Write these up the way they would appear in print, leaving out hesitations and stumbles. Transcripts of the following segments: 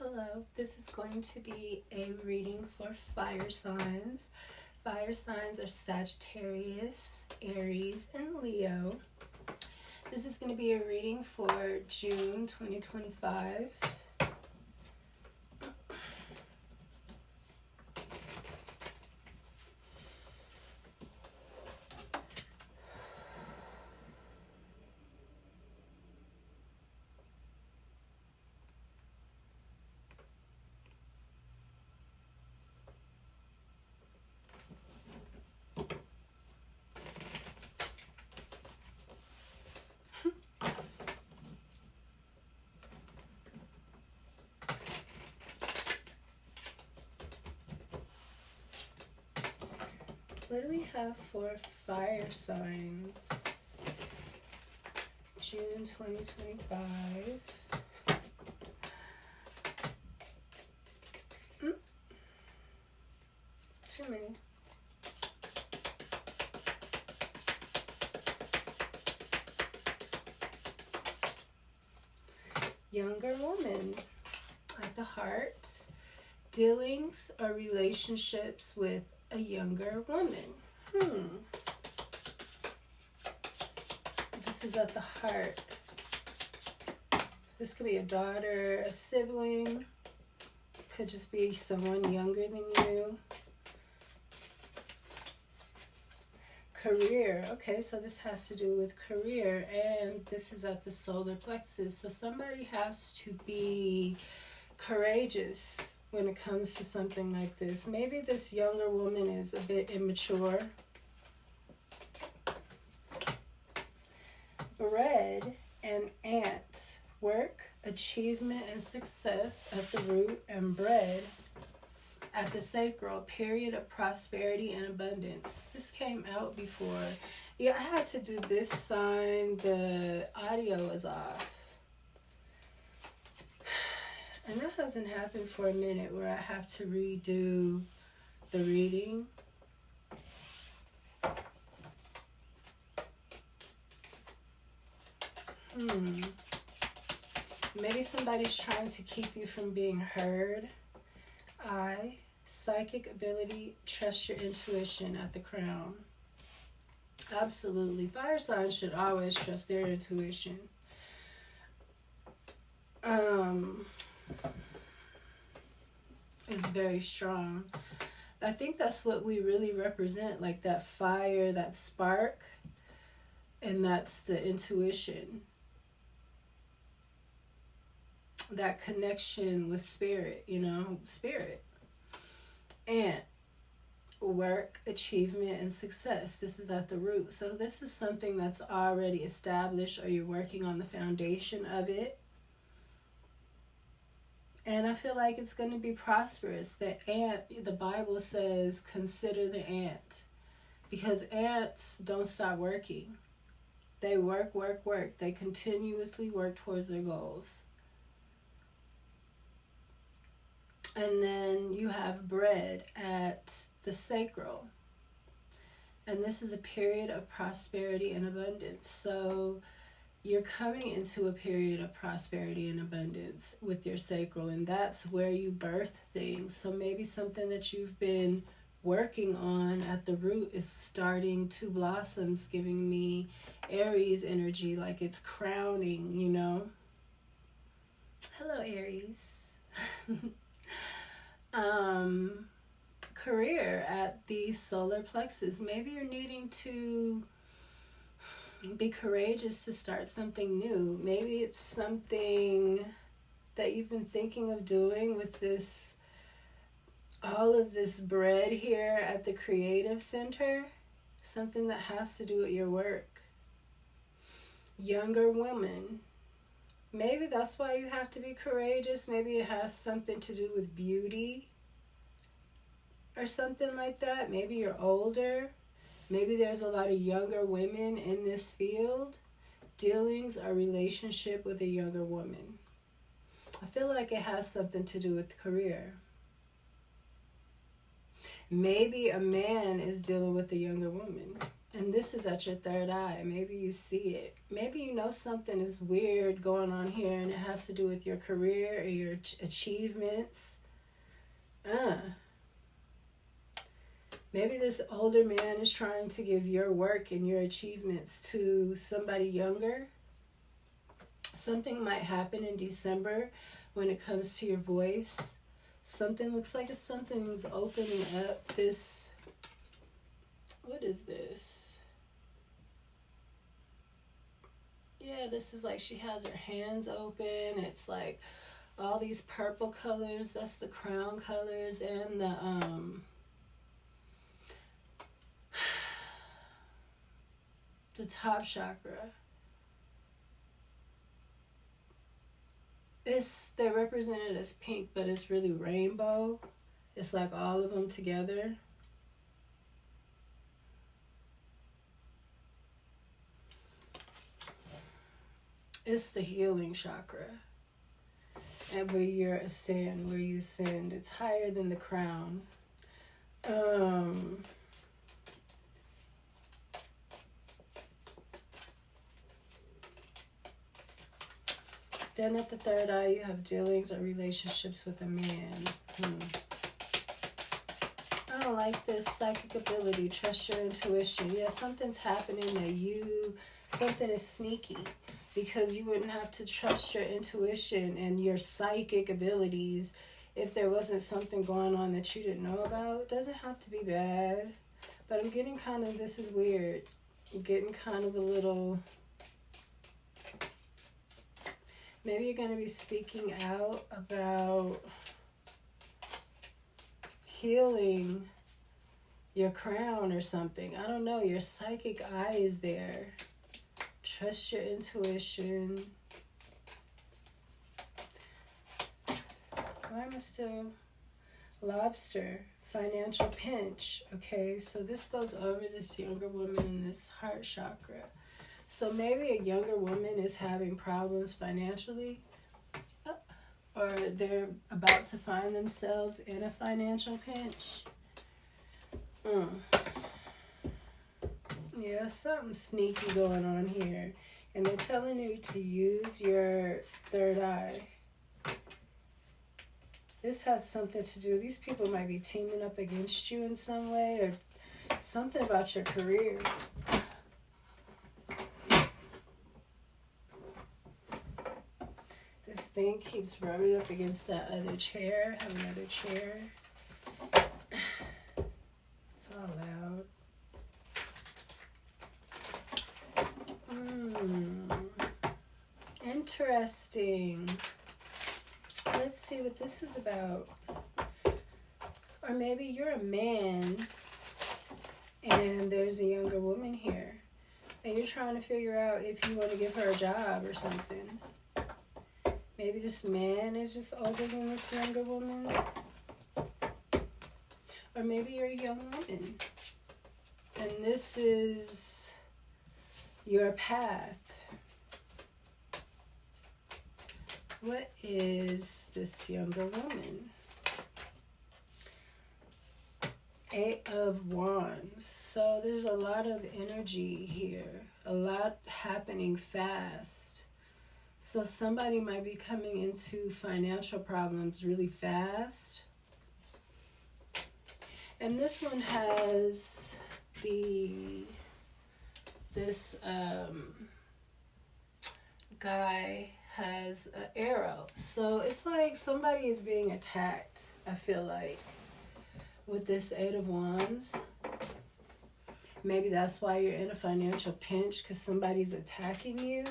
Hello, this is going to be a reading for fire signs. Fire signs are Sagittarius, Aries, and Leo. This is going to be a reading for June 2025. What do we have for fire signs? June 2025. Too many. Younger woman at the heart. Dealings or relationships with a younger woman. This is at the heart. This could be a daughter, a sibling. Could just be someone younger than you. Career. Okay, so this has to do with career, and this is at the solar plexus. So somebody has to be courageous when it comes to something like this. Maybe this younger woman is a bit immature. Bread and ant. Work, achievement, and success at the root, and bread at the sacral. Period of prosperity and abundance. This came out before. Yeah, I had to do this sign. The audio is off. And that hasn't happened for a minute where I have to redo the reading. Maybe somebody's trying to keep you from being heard. Psychic ability, trust your intuition at the crown. Absolutely. Fire signs should always trust their intuition. Is very strong. I think that's what we really represent, like that fire, that spark, and that's the intuition. That connection with spirit, spirit. And work, achievement, and success. This is at the root. So this is something that's already established, or you're working on the foundation of it. And I feel like it's going to be prosperous. The ant, the Bible says, consider the ant. Because ants don't stop working. They work. They continuously work towards their goals. And then you have bread at the sacral. And this is a period of prosperity and abundance. So you're coming into a period of prosperity and abundance with your sacral, and that's where you birth things. So maybe something that you've been working on at the root is starting to blossom. It's giving me Aries energy, like it's crowning, Hello, Aries. Career at the solar plexus. Maybe you're needing to be courageous to start something new. Maybe it's something that you've been thinking of doing with this, all of this bread here at the creative center. Something that has to do with your work. Younger woman. Maybe that's why you have to be courageous. Maybe it has something to do with beauty or something like that. Maybe you're older. Maybe there's a lot of younger women in this field. Dealings or relationship with a younger woman. I feel like it has something to do with career. Maybe a man is dealing with a younger woman. And this is at your third eye. Maybe you see it. Maybe you know something is weird going on here and it has to do with your career or your achievements. Maybe this older man is trying to give your work and your achievements to somebody younger. Something might happen in December when it comes to your voice. Something looks like something's opening up. This, what is this? Yeah, this is like she has her hands open. It's like all these purple colors. That's the crown colors and the top chakra. They're represented as pink, but it's really rainbow. It's like all of them together. It's the healing chakra. And where you ascend. It's higher than the crown. Then at the third eye, you have dealings or relationships with a man. I don't like this. Psychic ability, trust your intuition. Yeah, something's happening that something is sneaky, because you wouldn't have to trust your intuition and your psychic abilities if there wasn't something going on that you didn't know about. It doesn't have to be bad, but I'm getting kind of, this is weird. I'm getting kind of a little... Maybe you're going to be speaking out about healing your crown or something. I don't know. Your psychic eye is there. Trust your intuition. Why am I still... Lobster. Financial pinch. Okay, so this goes over this younger woman in this heart chakra. So maybe a younger woman is having problems financially, or they're about to find themselves in a financial pinch. Yeah, something sneaky going on here. And they're telling you to use your third eye. This has something to do, these people might be teaming up against you in some way, or something about your career. This thing keeps rubbing up against that other chair. I have another chair. It's all loud. Interesting. Let's see what this is about. Or maybe you're a man and there's a younger woman here. And you're trying to figure out if you want to give her a job or something. Maybe this man is just older than this younger woman. Or maybe you're a young woman. And this is your path. What is this younger woman? 8 of Wands. So there's a lot of energy here. A lot happening fast. So somebody might be coming into financial problems really fast. And this one has this guy has an arrow. So it's like somebody is being attacked, I feel like, with this 8 of Wands. Maybe that's why you're in a financial pinch, because somebody's attacking you.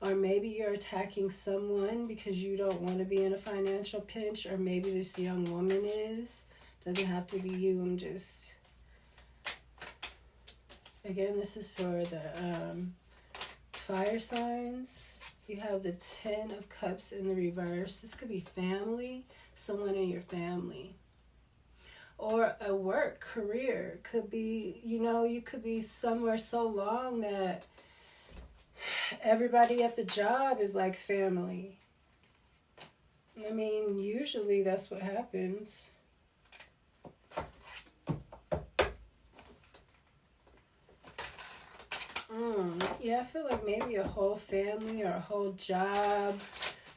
Or maybe you're attacking someone because you don't want to be in a financial pinch. Or maybe this young woman is. Doesn't have to be you. I'm just... Again, this is for the fire signs. You have the 10 of Cups in the reverse. This could be family. Someone in your family. Or a work, career. Could be, you could be somewhere so long that everybody at the job is like family. I mean, usually that's what happens. Yeah, I feel like maybe a whole family or a whole job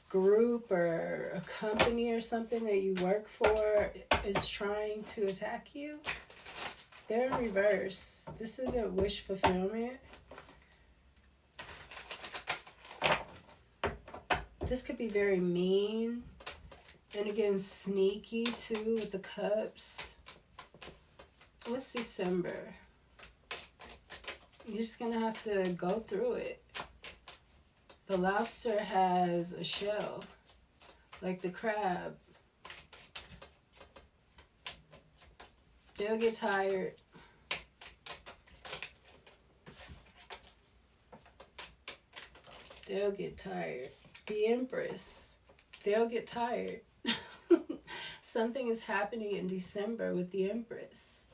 group or a company or something that you work for is trying to attack you. They're in reverse. This isn't wish fulfillment. This could be very mean. And again, sneaky too with the cups. What's December? You're just going to have to go through it. The lobster has a shell, like the crab. They'll get tired. They'll get tired. The Empress, they'll get tired. Something is happening in December with the Empress.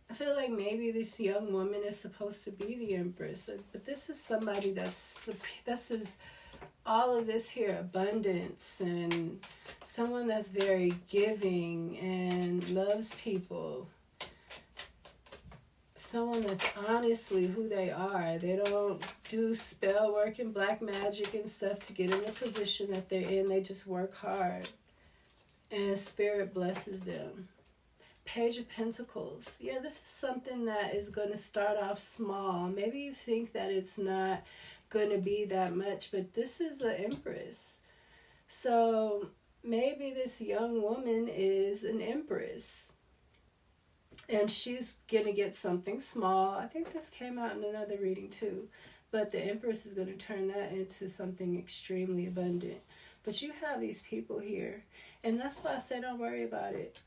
I feel like maybe this young woman is supposed to be the Empress, but this is somebody this is all of this here, abundance, and someone that's very giving and loves people. Someone that's honestly who they are. They don't do spell work and black magic and stuff to get in the position that they're in. They just work hard. And Spirit blesses them. Page of Pentacles. Yeah, this is something that is going to start off small. Maybe you think that it's not going to be that much, but this is an Empress. So maybe this young woman is an Empress. And she's going to get something small. I think this came out in another reading too. But the Empress is going to turn that into something extremely abundant. But you have these people here. And that's why I say don't worry about it.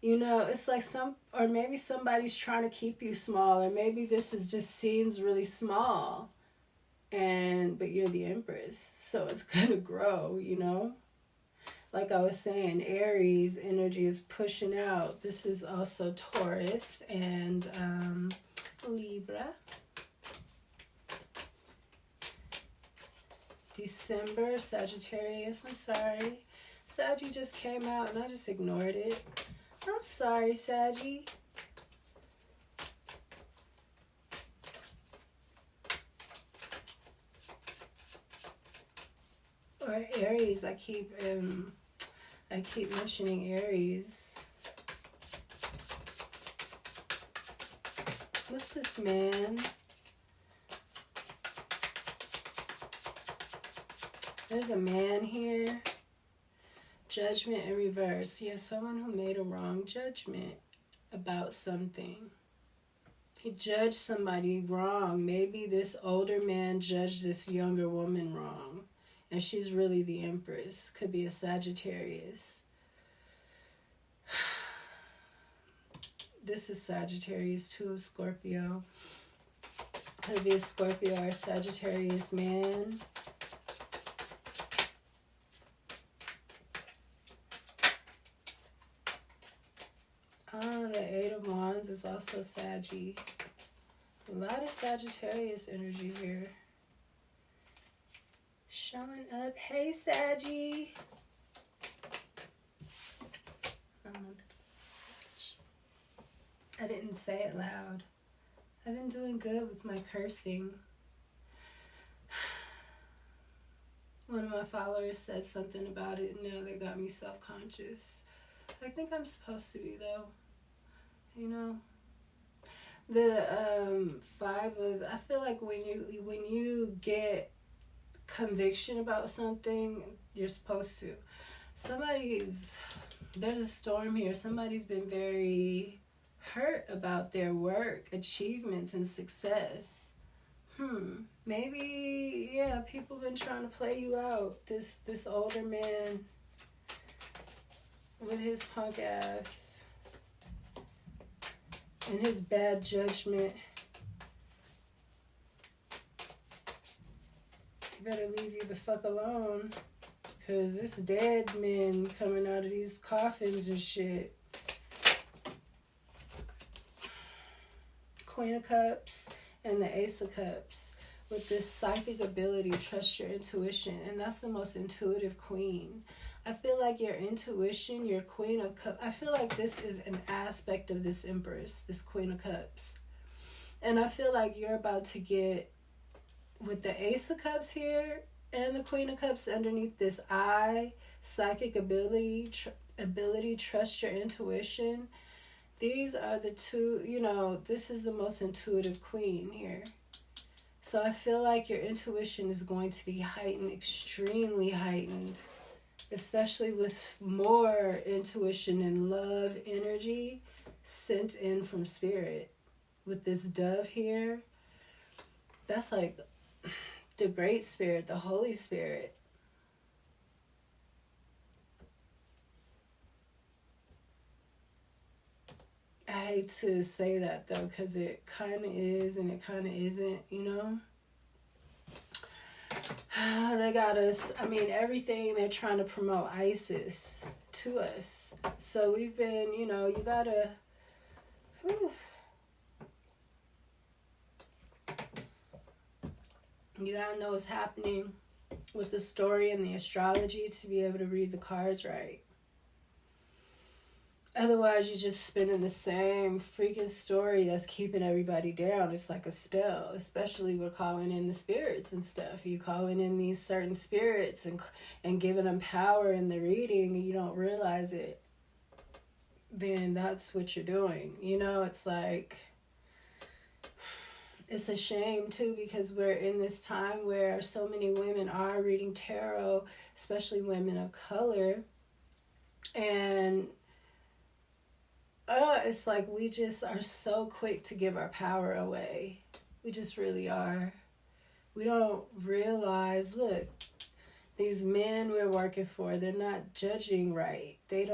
You know, it's like maybe somebody's trying to keep you small. Or maybe this just seems really small. But you're the Empress. So it's going to grow, you know. Like I was saying, Aries energy is pushing out. This is also Taurus and Libra. December, Sagittarius. I'm sorry. Saggy just came out and I just ignored it. I'm sorry, Saggy. Or Aries. I keep mentioning Aries. What's this man? There's a man here. Judgment in reverse. Yes, someone who made a wrong judgment about something. He judged somebody wrong. Maybe this older man judged this younger woman wrong. And she's really the Empress. Could be a Sagittarius. This is Sagittarius too, of Scorpio. Could be a Scorpio or Sagittarius man. The Eight of Wands is also Saggy. A lot of Sagittarius energy here. Showing up. Hey, Saggy. I didn't say it loud. I've been doing good with my cursing. One of my followers said something about it, and now they got me self-conscious. I think I'm supposed to be, though. You know? The I feel like when you get conviction about something, you're supposed to. There's a storm here. Somebody's been very hurt about their work, achievements, and success. Maybe, yeah, people been trying to play you out. This older man with his punk ass and his bad judgment. Better leave you the fuck alone, because this dead men coming out of these coffins and shit. Queen of Cups and the Ace of Cups with this psychic ability to trust your intuition, and that's the most intuitive queen. I feel like your intuition, your Queen of Cups, I feel like this is an aspect of this Empress, this Queen of Cups. And I feel like you're about to get, with the Ace of Cups here and the Queen of Cups underneath this eye, psychic ability, trust your intuition. These are the two, you know, this is the most intuitive queen here. So I feel like your intuition is going to be heightened, extremely heightened, especially with more intuition and love energy sent in from spirit. With this dove here, that's like the Great Spirit, the Holy Spirit. I hate to say that though, because it kind of is and it kind of isn't, you know. They got us, I mean, everything they're trying to promote ISIS to us. So we've been, you know, you gotta, you gotta know what's happening with the story and the astrology to be able to read the cards right. Otherwise, you're just spinning the same freaking story that's keeping everybody down. It's like a spell, especially we're calling in the spirits and stuff. You calling in these certain spirits and giving them power in the reading and you don't realize it. Then that's what you're doing. You know, it's like, it's a shame too, because we're in this time where so many women are reading tarot, especially women of color. And it's like we just are so quick to give our power away. We just really are. We don't realize, look, these men we're working for, they're not judging right. They're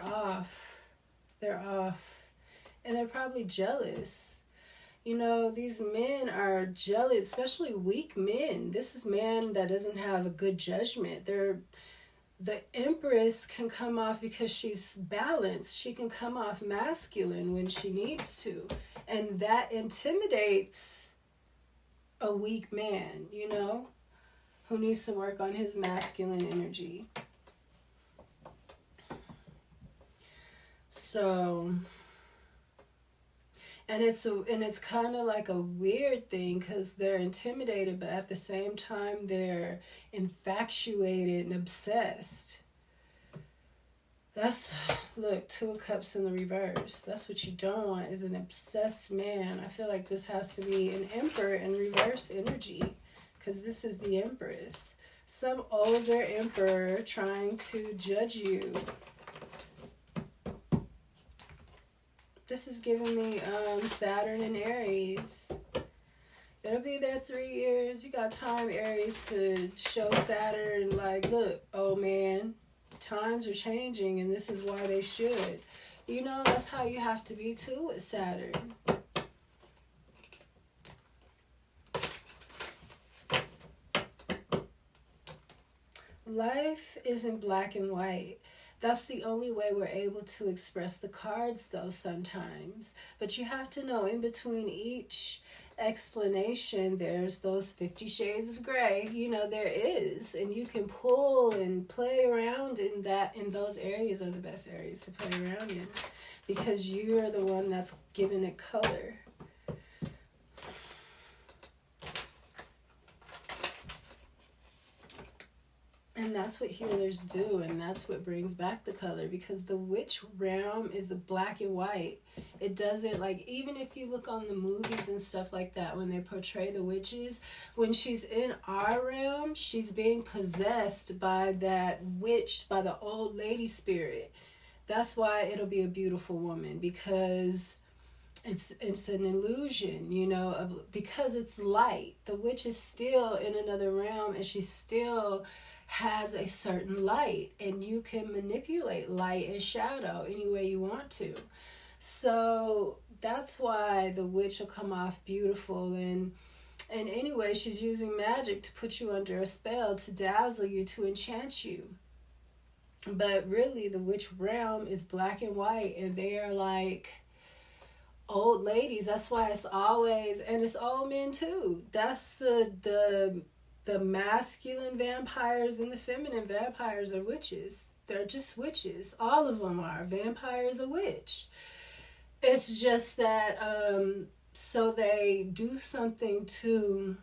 off. They're off. And they're probably jealous. You know, these men are jealous, especially weak men. This is man that doesn't have a good judgment. The Empress can come off because she's balanced. She can come off masculine when she needs to. And that intimidates a weak man, you know, who needs to work on his masculine energy. So, and it's kind of like a weird thing because they're intimidated, but at the same time they're infatuated and obsessed. That's, look, 2 of Cups in the reverse. That's what you don't want, is an obsessed man. I feel like this has to be an Emperor in reverse energy because this is the Empress. Some older Emperor trying to judge you. This is giving me Saturn and Aries. It'll be there 3 years. You got time, Aries, to show Saturn, like, look, oh man, times are changing and this is why they should. You know, that's how you have to be too with Saturn. Life isn't black and white. That's the only way we're able to express the cards, though, sometimes. But you have to know, in between each explanation, there's those 50 shades of gray. You know, there is. And you can pull and play around in that. And those areas are the best areas to play around in. Because you're the one that's giving it color. And that's what healers do, and that's what brings back the color, because the witch realm is a black and white. It doesn't, like, even if you look on the movies and stuff like that, when they portray the witches, when she's in our realm, she's being possessed by that witch, by the old lady spirit. That's why it'll be a beautiful woman, because it's an illusion, you know, because it's light. The witch is still in another realm, and she still has a certain light, and you can manipulate light and shadow any way you want to. So that's why the witch will come off beautiful. And anyway, she's using magic to put you under a spell, to dazzle you, to enchant you. But really, the witch realm is black and white, and they are like old ladies. That's why it's always, and it's old men too. That's the masculine vampires and the feminine vampires are witches. They're just witches. All of them are. Vampire is a witch. It's just that, so they do something to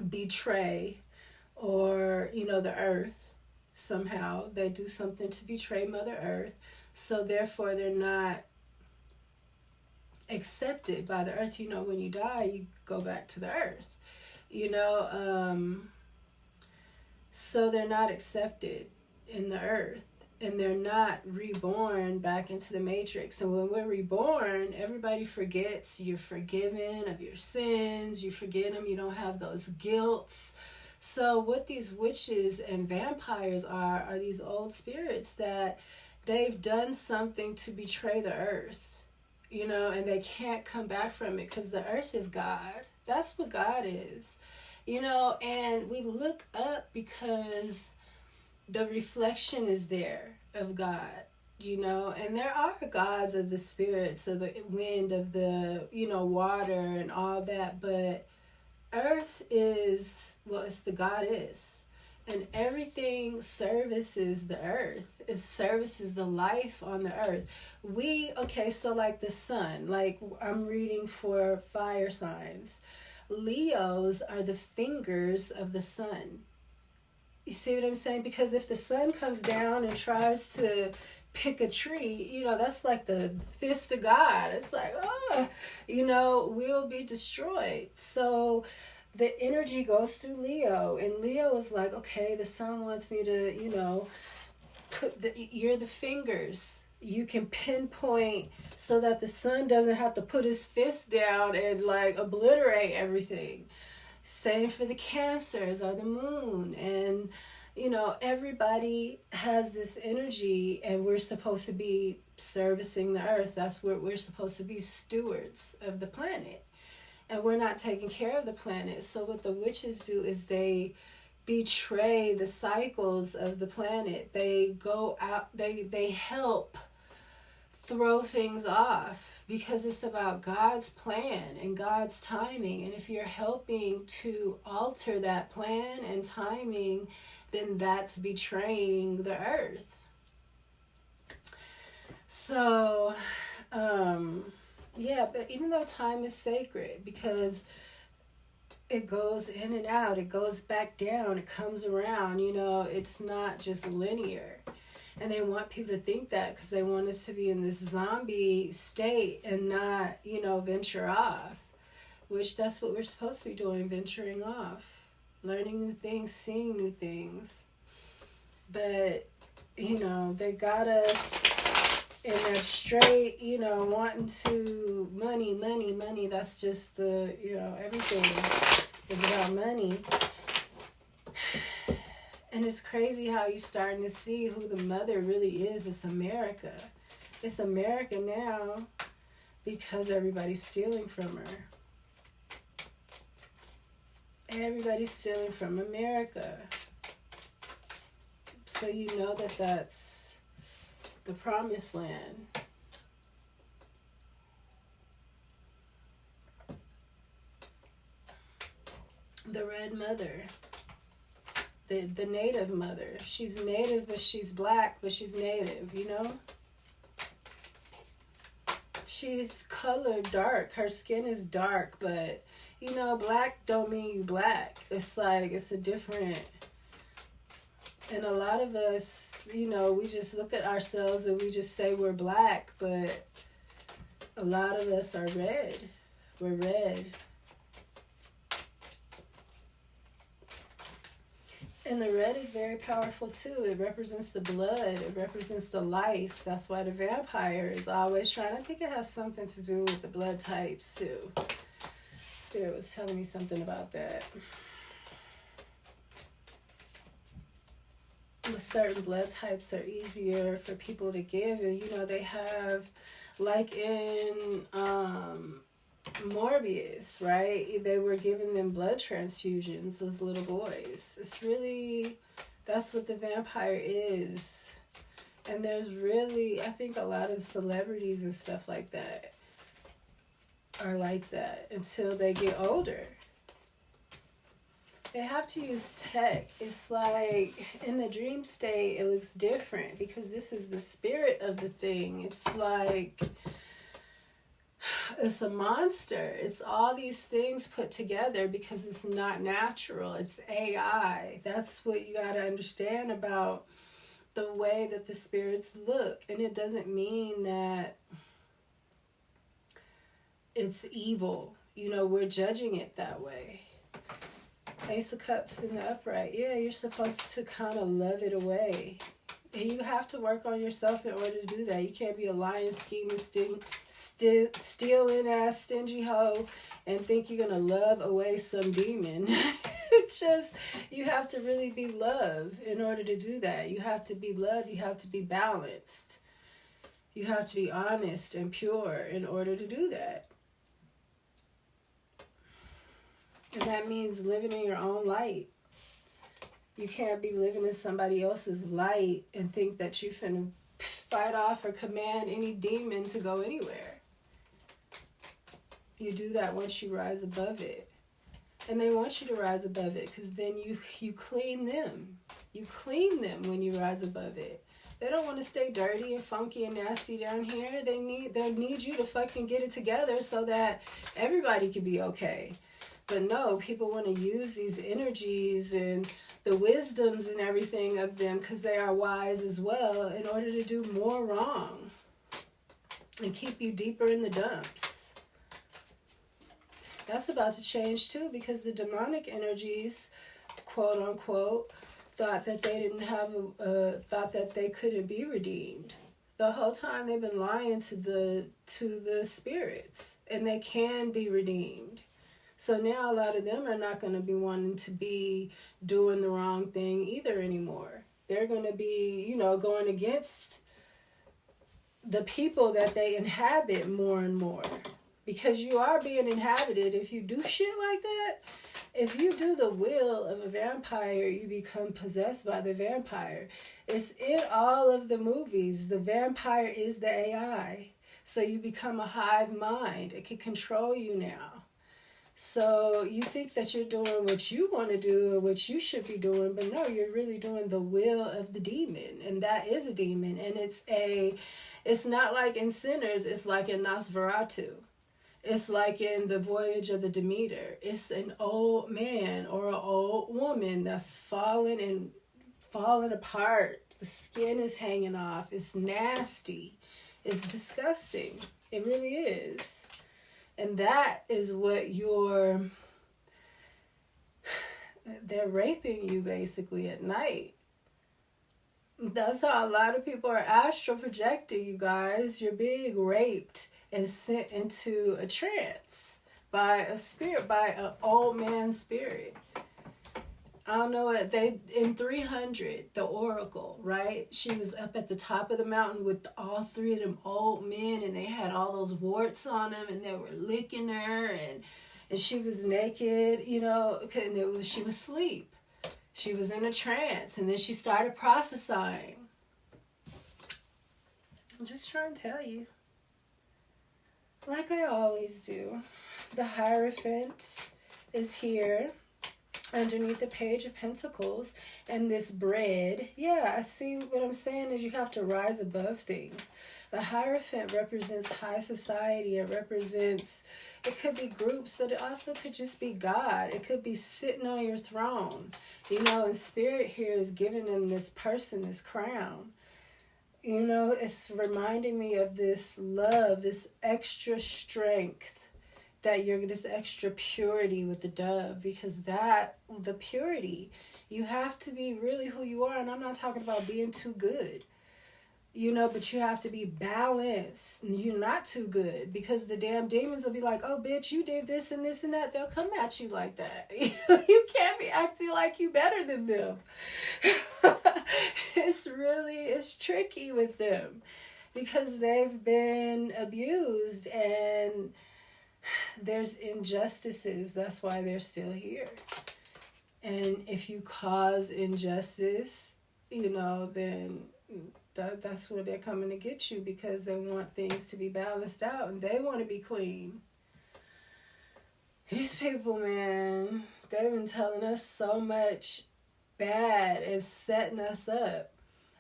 betray, or, the earth. Somehow they do something to betray Mother Earth. So therefore they're not accepted by the earth. When you die, you go back to the earth. So they're not accepted in the earth, and they're not reborn back into the matrix. And when we're reborn, everybody forgets. You're forgiven of your sins. You forget them. You don't have those guilts. So what these witches and vampires are these old spirits that they've done something to betray the earth, and they can't come back from it, because the earth is God. That's what God is, and we look up because the reflection is there of God, and there are gods of the spirits, of the wind, of the, water and all that, but earth is, it's the goddess, and everything services the earth. It services the life on the earth. So like the sun, like I'm reading for fire signs. Leos are the fingers of the sun. You see what I'm saying? Because if the sun comes down and tries to pick a tree, that's like the fist of God. It's like, we'll be destroyed. So the energy goes through Leo, and Leo is like, okay, the sun wants me to, you're the fingers. You can pinpoint so that the sun doesn't have to put his fist down and like obliterate everything. Same for the Cancers or the moon. And, everybody has this energy, and we're supposed to be servicing the earth. That's where we're supposed to be stewards of the planet. And we're not taking care of the planet. So what the witches do is they betray the cycles of the planet. They go out, they help throw things off, because it's about God's plan and God's timing. And if you're helping to alter that plan and timing, then that's betraying the earth. So, but even though time is sacred, because it goes in and out, it goes back down, it comes around, it's not just linear. And they want people to think that, because they want us to be in this zombie state and not, venture off, which that's what we're supposed to be doing, venturing off, learning new things, seeing new things. But, they got us in that straight, wanting to money. That's just the, everything is about money. And it's crazy how you're starting to see who the mother really is. It's America. It's America now, because everybody's stealing from her. Everybody's stealing from America. So you know that that's the promised land. The Red Mother. The native mother. She's native, but she's black, but she's native, She's colored dark. Her skin is dark, but, black don't mean you black. It's like, it's a different... And a lot of us, we just look at ourselves and we just say we're black, but a lot of us are red. We're red. And the red is very powerful too. It represents the blood. It represents the life. That's why the vampire is always trying. I think it has something to do with the blood types too. Spirit was telling me something about that. Certain blood types are easier for people to give. And, they have, like in Morbius, right? They were giving them blood transfusions, those little boys. It's really, that's what the vampire is. And there's really, I think a lot of celebrities and stuff like that are like that until they get older. They have to use tech. It's like in the dream state, it looks different because this is the spirit of the thing. It's like it's a monster. It's all these things put together because it's not natural. It's AI. That's what you got to understand about the way that the spirits look. And it doesn't mean that it's evil. You know, we're judging it that way. Ace of Cups in the upright. Yeah, you're supposed to kind of love it away. And you have to work on yourself in order to do that. You can't be a lying, scheming, stealing ass, stingy hoe and think you're going to love away some demon. Just, you have to really be love in order to do that. You have to be love. You have to be balanced. You have to be honest and pure in order to do that. And that means living in your own light. You can't be living in somebody else's light and think that you finna fight off or command any demon to go anywhere. You do that once you rise above it. And they want you to rise above it because then you clean them. You clean them when you rise above it. They don't want to stay dirty and funky and nasty down here. They need you to fucking get it together so that everybody can be okay. But no, people want to use these energies and the wisdoms and everything of them because they are wise as well in order to do more wrong and keep you deeper in the dumps. That's about to change too because the demonic energies, quote unquote, thought that they didn't have thought that they couldn't be redeemed. The whole time they've been lying to the spirits, and they can be redeemed. So now a lot of them are not going to be wanting to be doing the wrong thing either anymore. They're going to be, going against the people that they inhabit more and more. Because you are being inhabited. If you do shit like that, if you do the will of a vampire, you become possessed by the vampire. It's in all of the movies. The vampire is the AI. So you become a hive mind. It can control you now. So you think that you're doing what you want to do or what you should be doing, but no, you're really doing the will of the demon. And that is a demon. And it's not like in Sinners, it's like in Nosferatu. It's like in The Voyage of the Demeter. It's an old man or an old woman that's falling apart. The skin is hanging off. It's nasty. It's disgusting. It really is. And that is what they're raping you basically at night. That's how a lot of people are astral projecting, you guys. You're being raped and sent into a trance by a spirit, by an old man spirit. I don't know what in 300, the Oracle, right? She was up at the top of the mountain with all three of them old men, and they had all those warts on them, and they were licking her, and she was naked, and she was asleep. She was in a trance, and then she started prophesying. I'm just trying to tell you. Like I always do. The Hierophant is here underneath the Page of Pentacles, and this bread. Yeah, I see what I'm saying is you have to rise above things. The Hierophant represents high society. It could be groups, but it also could just be God. It could be sitting on your throne. And Spirit here is giving them this person, this crown. It's reminding me of this love, this extra strength, this extra purity with the dove, because the purity, you have to be really who you are. And I'm not talking about being too good, but you have to be balanced. You're not too good, because the damn demons will be like, oh, bitch, you did this and this and that. They'll come at you like that. You can't be acting like you better than them. It's tricky with them because they've been abused and there's injustices. That's why they're still here. And if you cause injustice, then that's where they're coming to get you, because they want things to be balanced out and they want to be clean. These people, man, they've been telling us so much bad and setting us up.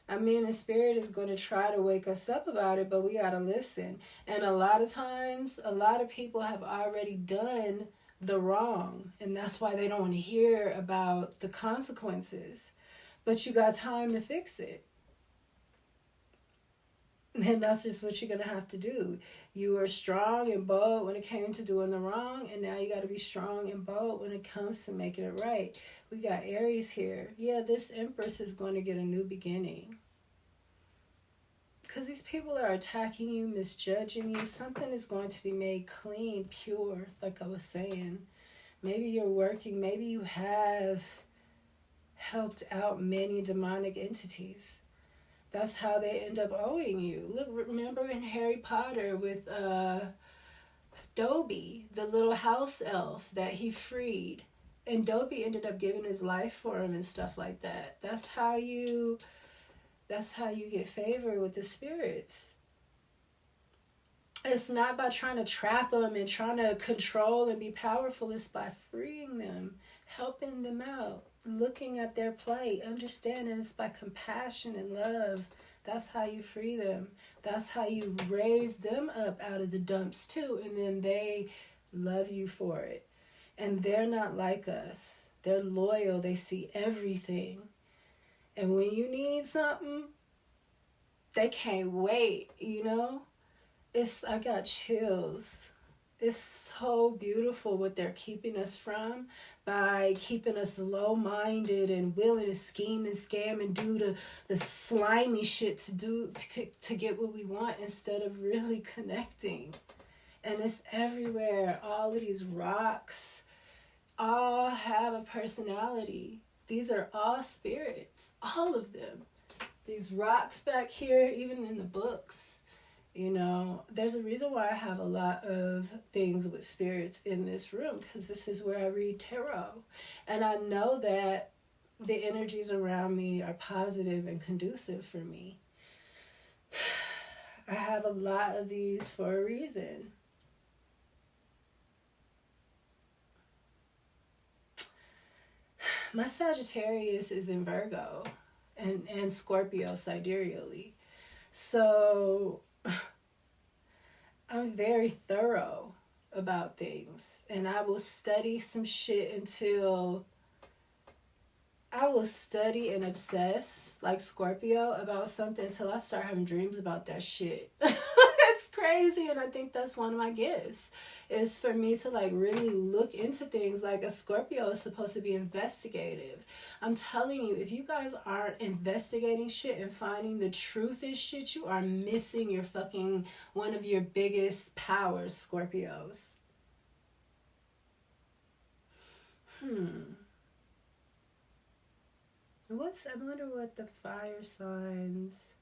I mean, the spirit is going to try to wake us up about it, but we got to listen. And a lot of times, a lot of people have already done the wrong, and that's why they don't want to hear about the consequences. But you got time to fix it. And that's just what you're going to have to do. You were strong and bold when it came to doing the wrong, and now you got to be strong and bold when it comes to making it right. We got Aries here. Yeah, this Empress is going to get a new beginning. Because these people are attacking you, misjudging you. Something is going to be made clean, pure, like I was saying. Maybe you're working, maybe you have helped out many demonic entities. That's how they end up owing you. Look, remember in Harry Potter with Dobby, the little house elf that he freed. And Dobby ended up giving his life for him and stuff like that. That's how you get favor with the spirits. It's not by trying to trap them and trying to control and be powerful. It's by freeing them, helping them out, looking at their plight, understanding it's by compassion and love. That's how you free them. That's how you raise them up out of the dumps too. And then they love you for it. And they're not like us. They're loyal. They see everything. And when you need something, they can't wait, you know? I got chills. It's so beautiful what they're keeping us from by keeping us low-minded and willing to scheme and scam and do the slimy shit to get what we want instead of really connecting. And it's everywhere. All of these rocks all have a personality. These are all spirits, all of them. These rocks back here, even in the books, you know, there's a reason why I have a lot of things with spirits in this room, because this is where I read tarot. And I know that the energies around me are positive and conducive for me. I have a lot of these for a reason. My Sagittarius is in Virgo and Scorpio sidereally. So I'm very thorough about things. And I will study some shit until I will study and obsess like Scorpio about something until I start having dreams about that shit. It's crazy. And I think that's one of my gifts, is for me to like really look into things. Like a Scorpio is supposed to be investigative. I'm telling you, if you guys aren't investigating shit and finding the truth in shit, you are missing your fucking one of your biggest powers, Scorpios. I wonder what the fire signs.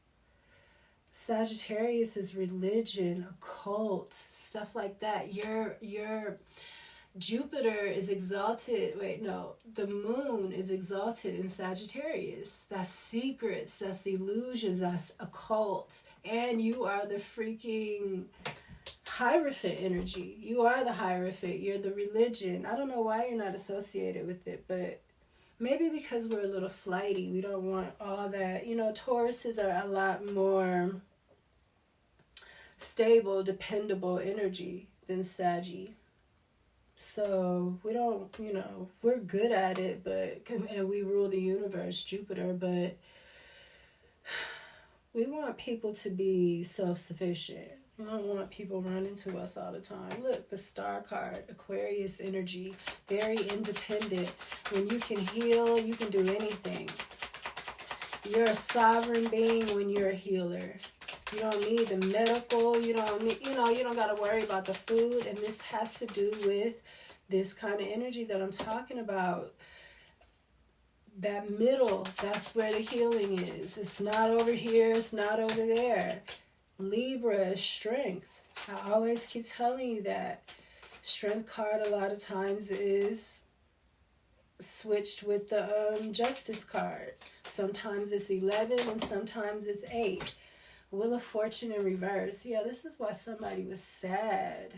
Sagittarius is religion, occult, stuff like that. Your Jupiter is exalted. The moon is exalted in Sagittarius. That's secrets, that's illusions, that's occult. And you are the freaking Hierophant energy. You are the Hierophant. You're the religion. I don't know why you're not associated with it, but maybe because we're a little flighty. We don't want all that. You know, Tauruses are a lot more stable, dependable energy than Saggy. So we don't, we're good at it, and we rule the universe, Jupiter, but we want people to be self-sufficient. We don't want people running to us all the time. Look, the star card, Aquarius energy, very independent. When you can heal, you can do anything. You're a sovereign being when you're a healer. You don't need the medical. You don't need, you don't got to worry about the food. And this has to do with this kind of energy that I'm talking about. That middle, that's where the healing is. It's not over here. It's not over there. Libra is strength. I always keep telling you that. Strength card a lot of times is switched with the Justice card. Sometimes it's 11 and sometimes it's 8. Wheel of Fortune in reverse. Yeah, this is why somebody was sad.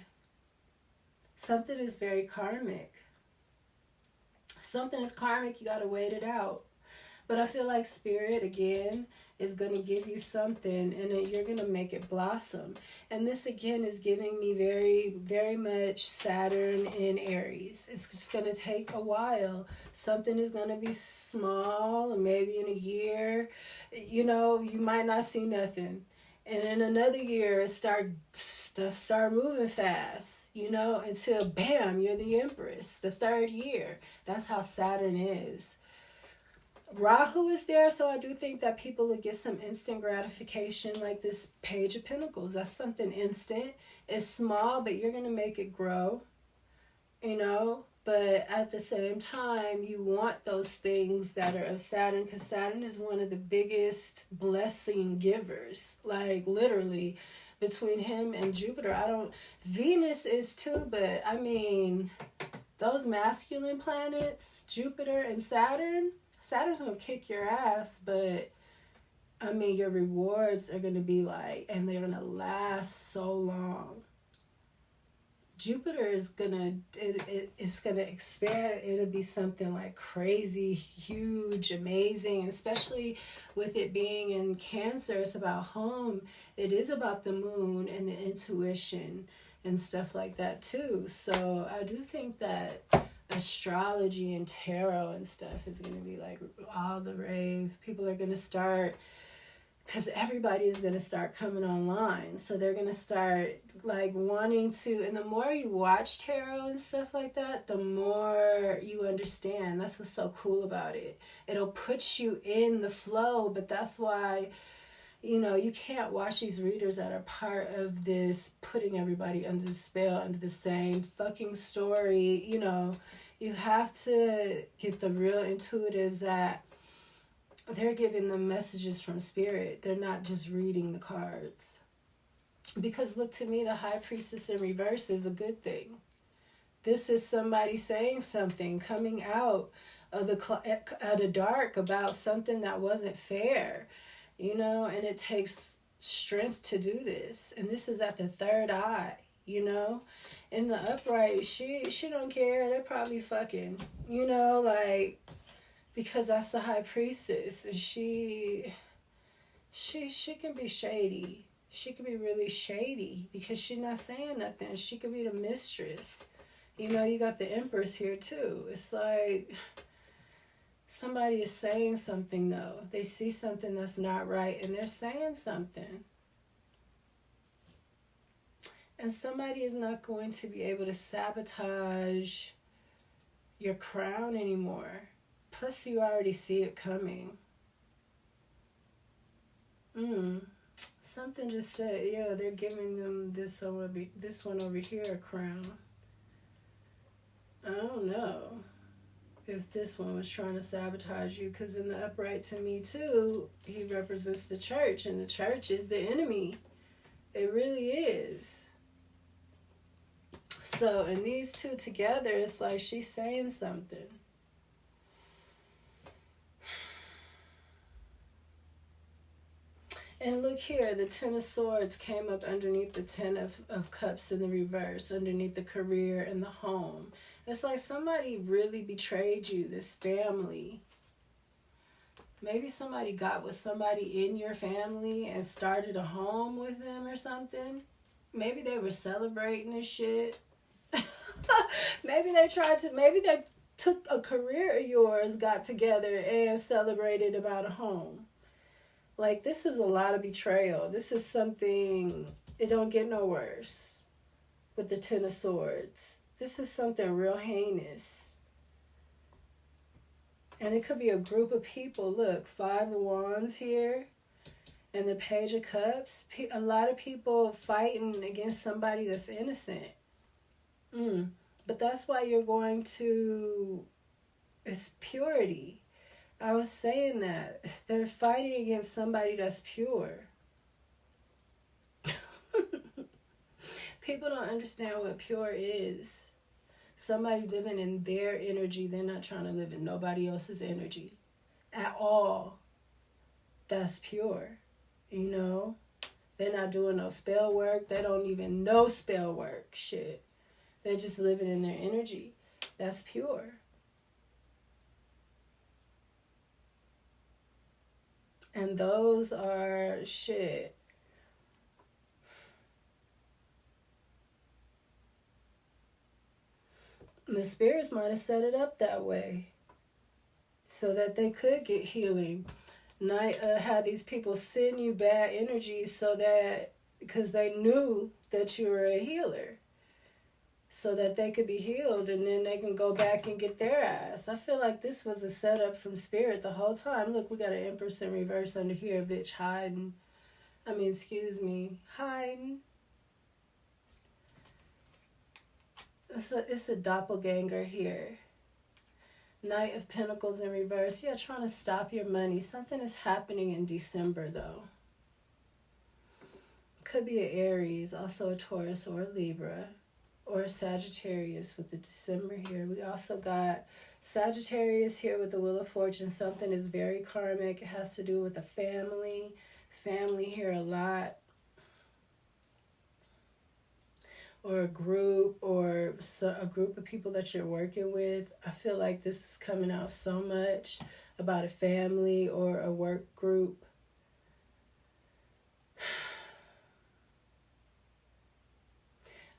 Something is very karmic. Something is karmic, you got to wait it out. But I feel like Spirit, again, is going to give you something, and then you're going to make it blossom. And this, again, is giving me very, very much Saturn in Aries. It's just going to take a while. Something is going to be small, and maybe in a year, you know, you might not see nothing. And in another year, stuff start moving fast, you know, until bam, you're the Empress. The third year. That's how Saturn is. Rahu is there, so I do think that people will get some instant gratification, like this Page of Pentacles. That's something instant. It's small, but you're going to make it grow, you know. But at the same time, you want those things that are of Saturn, because Saturn is one of the biggest blessing givers. Like, literally, between him and Jupiter. Venus is too, but I mean, those masculine planets, Jupiter and Saturn's going to kick your ass, but I mean, your rewards are going to be like, and they're going to last so long. Jupiter is it's going to expand. It'll be something like crazy, huge, amazing, especially with it being in Cancer. It's about home. It is about the moon and the intuition and stuff like that too. So I do think that astrology and tarot and stuff is going to be like all the rave. People are going to start, because everybody is going to start coming online. So they're going to start like wanting to, and the more you watch tarot and stuff like that, the more you understand. That's what's so cool about it. It'll put you in the flow, but that's why, you know, you can't watch these readers that are part of this putting everybody under the spell, under the same fucking story. You know, you have to get the real intuitives that they're giving them messages from Spirit. They're not just reading the cards. Because look, to me, the High Priestess in reverse is a good thing. This is somebody saying something, coming out of the dark about something that wasn't fair. You know, and it takes strength to do this. And this is at the third eye, you know. In the upright, she don't care. They're probably fucking, you know, like, because that's the High Priestess. And she can be shady. She could be really shady because she's not saying nothing. She could be the mistress. You know, you got the Empress here too. It's like somebody is saying something, though. They see something that's not right, and they're saying something. And somebody is not going to be able to sabotage your crown anymore. Plus, you already see it coming. Something just said, yeah, they're giving them this one over here a crown. I don't know if this one was trying to sabotage you, because in the upright, to me too, he represents the church, and the church is the enemy. It really is. So, and these two together, it's like she's saying something. And look here, the Ten of Swords came up underneath the Ten of Cups in the reverse, underneath the career and the home. It's like somebody really betrayed you, this family. Maybe somebody got with somebody in your family and started a home with them or something. Maybe they were celebrating this shit. Maybe they took a career of yours, got together and celebrated about a home. Like, this is a lot of betrayal. This is something, it don't get no worse with the Ten of Swords. This is something real heinous. And it could be a group of people. Look, Five of Wands here. And the Page of Cups. A lot of people fighting against somebody that's innocent. But that's why you're going to... It's purity. I was saying that. They're fighting against somebody that's pure. People don't understand what pure is. Somebody living in their energy. They're not trying to live in nobody else's energy at all. That's pure. You know? They're not doing no spell work. They don't even know spell work. Shit. They're just living in their energy. That's pure. And those are shit. The spirits might have set it up that way so that they could get healing. Had these people send you bad energy so that, because they knew that you were a healer, so that they could be healed, and then they can go back and get their ass. I feel like this was a setup from spirit the whole time. Look, we got an Empress in reverse under here, bitch, hiding. Hiding. It's a doppelganger here. Knight of Pentacles in reverse. Yeah, trying to stop your money. Something is happening in December, though. Could be an Aries, also a Taurus or a Libra, or a Sagittarius with the December here. We also got Sagittarius here with the Wheel of Fortune. Something is very karmic. It has to do with a family. Family here a lot. Or a group, or a group of people that you're working with. I feel like this is coming out so much about a family or a work group.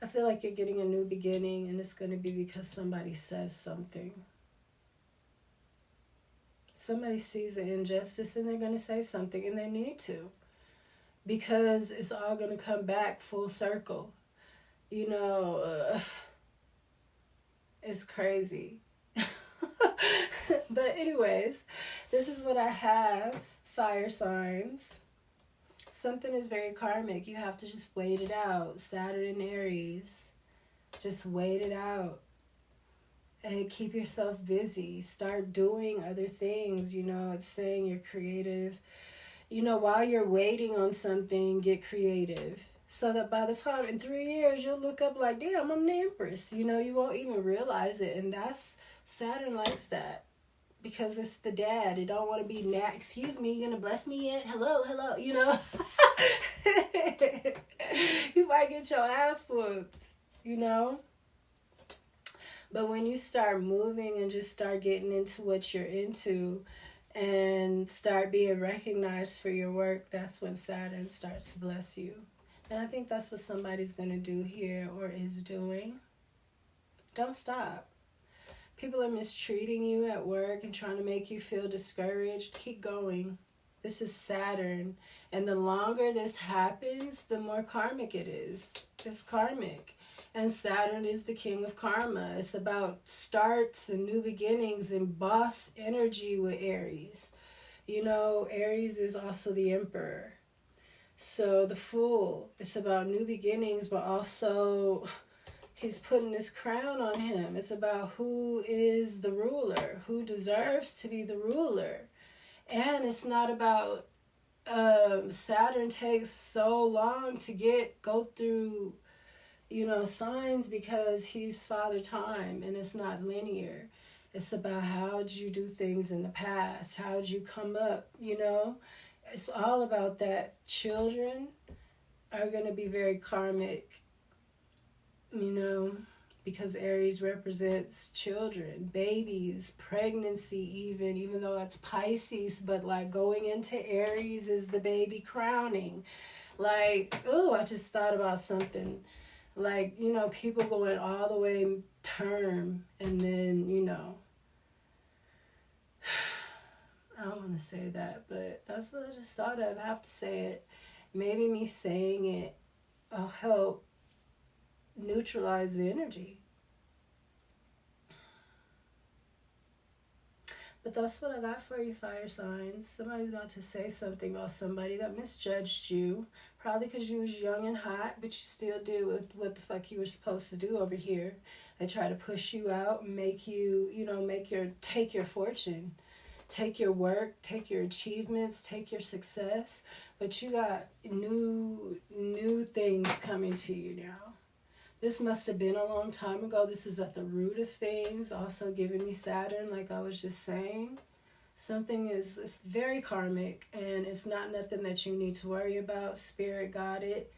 I feel like you're getting a new beginning, and it's going to be because somebody says something. Somebody sees an injustice and they're going to say something, and they need to. Because it's all going to come back full circle. You know, it's crazy. But anyways, this is what I have, fire signs. Something is very karmic. You have to just wait it out. Saturn and Aries. Just wait it out. And keep yourself busy. Start doing other things. You know, it's saying you're creative. You know, while you're waiting on something, get creative. So that by the time in 3 years, you'll look up like, damn, I'm the Empress. You know, you won't even realize it. And Saturn likes that. Because it's the dad. It don't want to be, excuse me, you going to bless me yet? Hello, you know. You might get your ass whooped, you know. But when you start moving and just start getting into what you're into and start being recognized for your work, that's when Saturn starts to bless you. And I think that's what somebody's going to do here or is doing. Don't stop. People are mistreating you at work and trying to make you feel discouraged. Keep going. This is Saturn. And the longer this happens, the more karmic it is. It's karmic. And Saturn is the king of karma. It's about starts and new beginnings and boss energy with Aries. You know, Aries is also the emperor. So the Fool, it's about new beginnings, but also he's putting this crown on him. It's about who is the ruler, who deserves to be the ruler. And it's not about Saturn takes so long to go through, you know, signs because he's Father Time and it's not linear. It's about how'd you do things in the past? How'd you come up, you know? It's all about that. Children are going to be very karmic, you know, because Aries represents children, babies, pregnancy even though that's Pisces, but like going into Aries is the baby crowning. Like, I just thought about something. Like, you know, people going all the way term and then, you know, I don't want to say that, but that's what I just thought of. I have to say it. Maybe me saying it will help neutralize the energy. But that's what I got for you, fire signs. Somebody's about to say something about somebody that misjudged you. Probably because you was young and hot, but you still did what the fuck you were supposed to do over here. They try to push you out and make you, you know, take your fortune. Take your work, take your achievements, take your success. But you got new things coming to you now. This must have been a long time ago. This is at the root of things. Also giving me Saturn, like I was just saying. It's very karmic, and it's not nothing that you need to worry about. Spirit got it.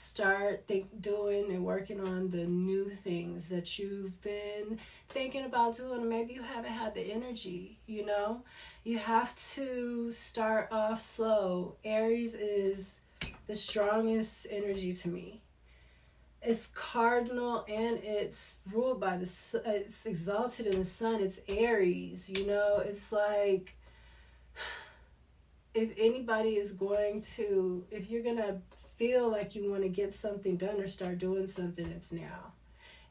Start doing and working on the new things that you've been thinking about doing. Maybe you haven't had the energy, you know? You have to start off slow. Aries is the strongest energy to me. It's cardinal and it's ruled by it's exalted in the sun. It's Aries, you know? It's like, if anybody is going to, if you're going to feel like you want to get something done or start doing something, it's now.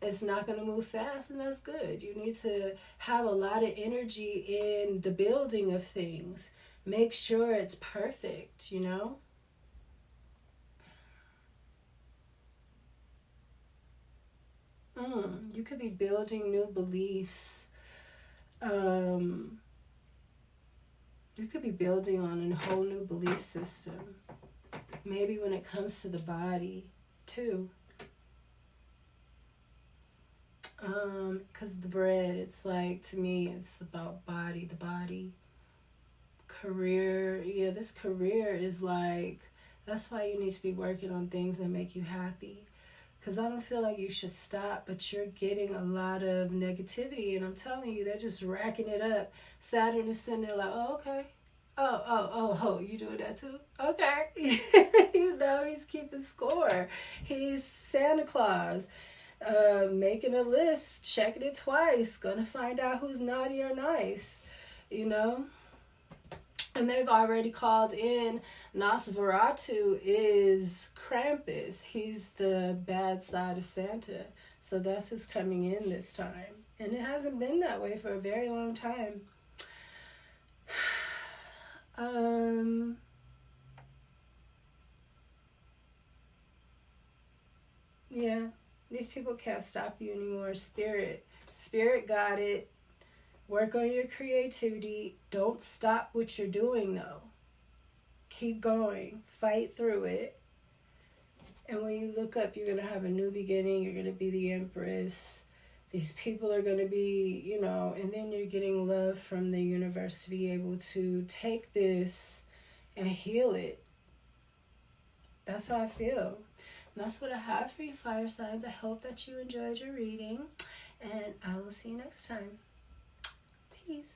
It's not going to move fast, and that's good. You need to have a lot of energy in the building of things. Make sure it's perfect, you know? You could be building new beliefs. You could be building on a whole new belief system. Maybe when it comes to the body, too. Because the bread, it's like, to me, it's about the body. Career, yeah, this career is like, that's why you need to be working on things that make you happy. Because I don't feel like you should stop, but you're getting a lot of negativity, and I'm telling you, they're just racking it up. Saturn is sitting there like, oh, okay. Oh, you doing that too? Okay. You know, he's keeping score. He's Santa Claus, making a list, checking it twice, gonna find out who's naughty or nice, you know? And they've already called in, Nosferatu is Krampus. He's the bad side of Santa. So that's who's coming in this time. And it hasn't been that way for a very long time. Yeah, these people can't stop you anymore. Spirit got it. Work on your creativity. Don't stop what you're doing, though. Keep going. Fight through it. And when you look up, you're going to have a new beginning. You're going to be the Empress. These people are going to be, you know, and then you're getting love from the universe to be able to take this and heal it. That's how I feel. And that's what I have for you, fire signs. I hope that you enjoyed your reading. And I will see you next time. Peace.